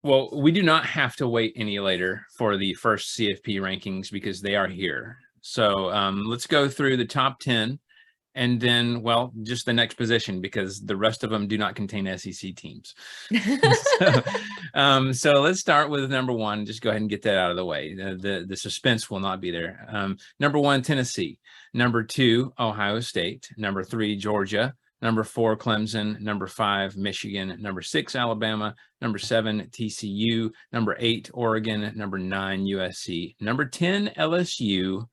Well, we do not have to wait any later for the first CFP rankings because they are here. So let's go through the top 10 and then, well, just the next position because the rest of them do not contain SEC teams. So let's start with number 1. Just go ahead and get that out of the way. The suspense will not be there. Number 1, Tennessee. Number 2, Ohio State. Number 3, Georgia. Number 4, Clemson. Number 5, Michigan. Number 6, Alabama. Number 7, TCU. Number 8, Oregon. Number 9, USC. Number 10, LSU.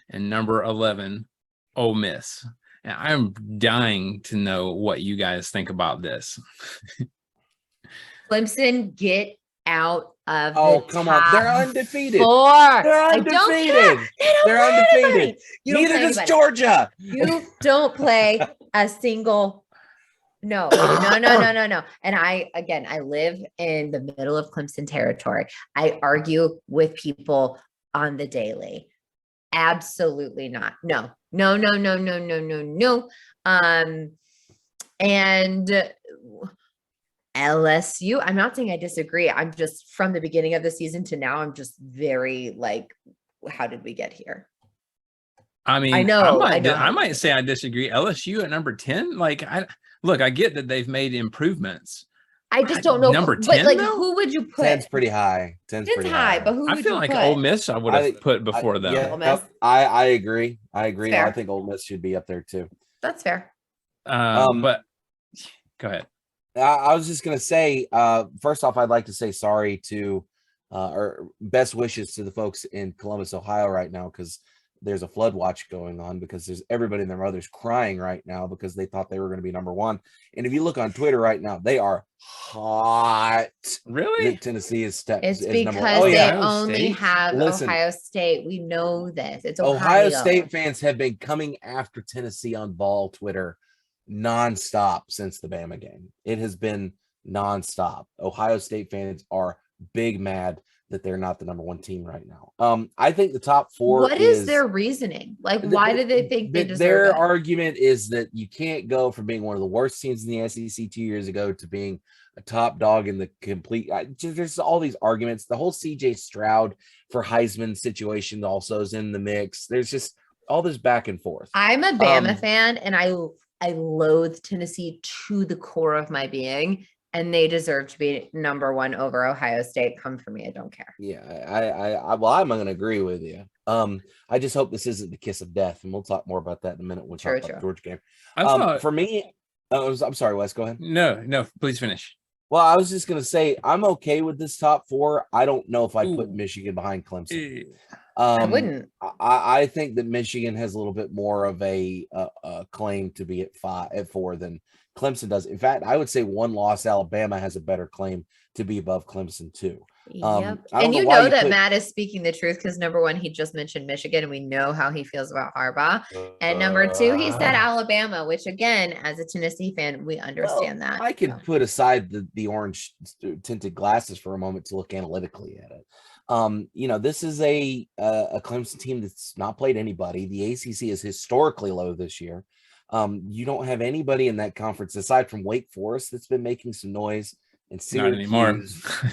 And number 11, Ole Miss. And I'm dying to know what you guys think about this. Clemson, get out of come on. They're undefeated. 4. They're undefeated. They're undefeated. Neither does Georgia. You don't play a single. No. And I live in the middle of Clemson territory. I argue with people on the daily. Absolutely not. No. And LSU, I'm not saying I disagree. I'm just from the beginning of the season to now, I'm just very like, how did we get here? I mean, I might say I disagree. LSU at number 10, like I get that they've made improvements. I just don't know. Number 10, like, who would you put? 10's pretty high. 10's pretty high. But who would I feel you like put? Ole Miss I would have put before them. Yeah, Ole Miss? I agree. Fair. I think Ole Miss should be up there too. That's fair. But go ahead. I was just going to say, first off, I'd like to say sorry to, or best wishes to the folks in Columbus, Ohio right now, because there's a flood watch going on because there's everybody and their mothers crying right now because they thought they were going to be number 1. And if you look on Twitter right now, they are hot. Really? That Tennessee is It's is because number 1. they Ohio only State? have Listen. Ohio State. We know this. It's Ohio State fans have been coming after Tennessee on ball Twitter nonstop since the Bama game. It has been nonstop. Ohio State fans are big mad that they're not the number 1 team right now. I think the top 4. What is their reasoning? Like, why do they think they deserve their it? argument is that you can't go from being one of the worst teams in the SEC 2 years ago to being a top dog in the complete. There's all these arguments. The whole CJ Stroud for Heisman situation also is in the mix. There's just all this back and forth. I'm a Bama fan, and I loathe Tennessee to the core of my being, and they deserve to be number 1 over Ohio State. Come for me. I don't care. Yeah, I'm going to agree with you. I just hope this isn't the kiss of death, and we'll talk more about that in a minute. We'll talk about the Georgia game. For me, I'm sorry, Wes, go ahead. No, please finish. Well, I was just going to say, I'm okay with this top 4. I don't know if I'd put Michigan behind Clemson. I wouldn't. I think that Michigan has a little bit more of a claim to be at 4 than Clemson does. In fact, I would say one loss Alabama has a better claim to be above Clemson too. Yep. And you know that Matt is speaking the truth because number 1, he just mentioned Michigan, and we know how he feels about Harbaugh. And number 2, he said Alabama, which again, as a Tennessee fan, we understand that. I can put aside the orange tinted glasses for a moment to look analytically at it. This is a Clemson team that's not played anybody. The ACC is historically low this year. You don't have anybody in that conference aside from Wake Forest that's been making some noise. And Syracuse, not anymore.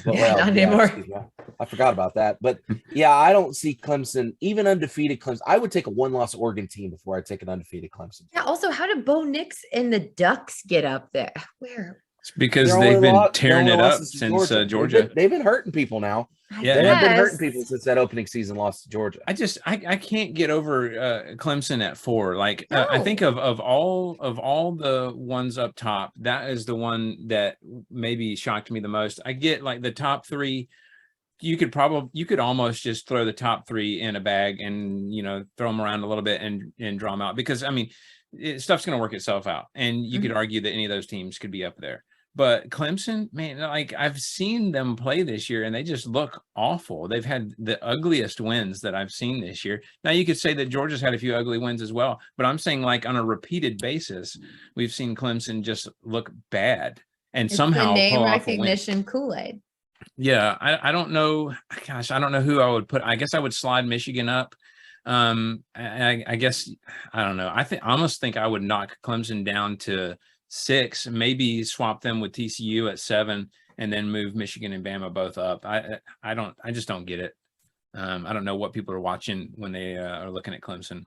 Not anymore. I forgot about that. But yeah, I don't see Clemson, even undefeated Clemson. I would take a 1-loss Oregon team before I take an undefeated Clemson. Yeah. Also, how did Bo Nix and the Ducks get up there? Where? It's because they've been tearing it up since Georgia. They've been hurting people now. Yeah, they have been hurting people since that opening season loss to Georgia. I can't get over Clemson at 4. Like I think of all the ones up top, that is the one that maybe shocked me the most. I get like the top 3. You could almost just throw the top 3 in a bag and throw them around a little bit and draw them out because I mean stuff's going to work itself out, and you could argue that any of those teams could be up there. But Clemson, man, like I've seen them play this year and they just look awful. They've had the ugliest wins that I've seen this year. Now you could say that Georgia's had a few ugly wins as well, but I'm saying like on a repeated basis, we've seen Clemson just look bad and It's somehow the name pull recognition Kool-Aid. Yeah, I don't know. Gosh, I don't know who I would put. I guess I would slide Michigan up. I guess I don't know. I almost think I would knock Clemson down to 6, maybe swap them with TCU at 7, and then move Michigan and Bama both up. I just don't get it. I don't know what people are watching when they are looking at Clemson.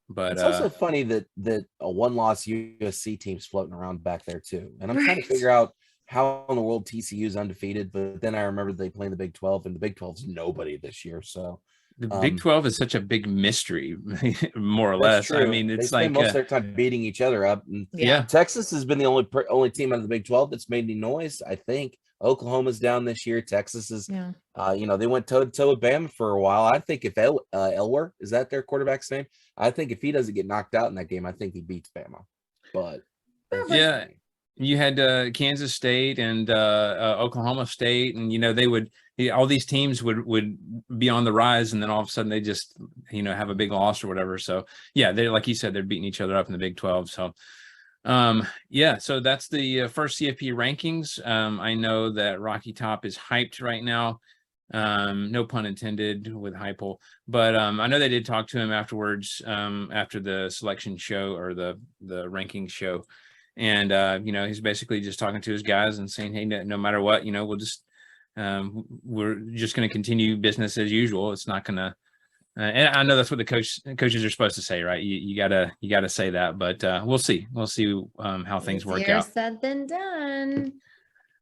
But it's also funny that a one-loss USC team's floating around back there too, and I'm trying to figure out how in the world TCU is undefeated. But then I remember they play in the Big 12, and the Big 12's nobody this year. So the Big 12 is such a big mystery, more or less. true. I mean, it's they spend most of their time beating each other up. And yeah, Texas has been the only team out of the Big 12 that's made any noise. I think Oklahoma's down this year. Texas is, they went toe to toe with Bama for a while. I think if Elwer, is that their quarterback's name? I think if he doesn't get knocked out in that game, I think he beats Bama. But yeah, you had Kansas State and Oklahoma State, and they would all these teams would be on the rise, and then all of a sudden they just have a big loss or whatever. So yeah, they're like you said, they're beating each other up in the Big 12. So so that's the first CFP rankings. I know that Rocky Top is hyped right now. No pun intended with Heupel, but I know they did talk to him afterwards, after the selection show or the ranking show, and he's basically just talking to his guys and saying, hey, no matter what, we'll just we're just going to continue business as usual. It's not going to and I know that's what the coaches are supposed to say, right? You gotta say that, but we'll see how things work out. Easier said than done.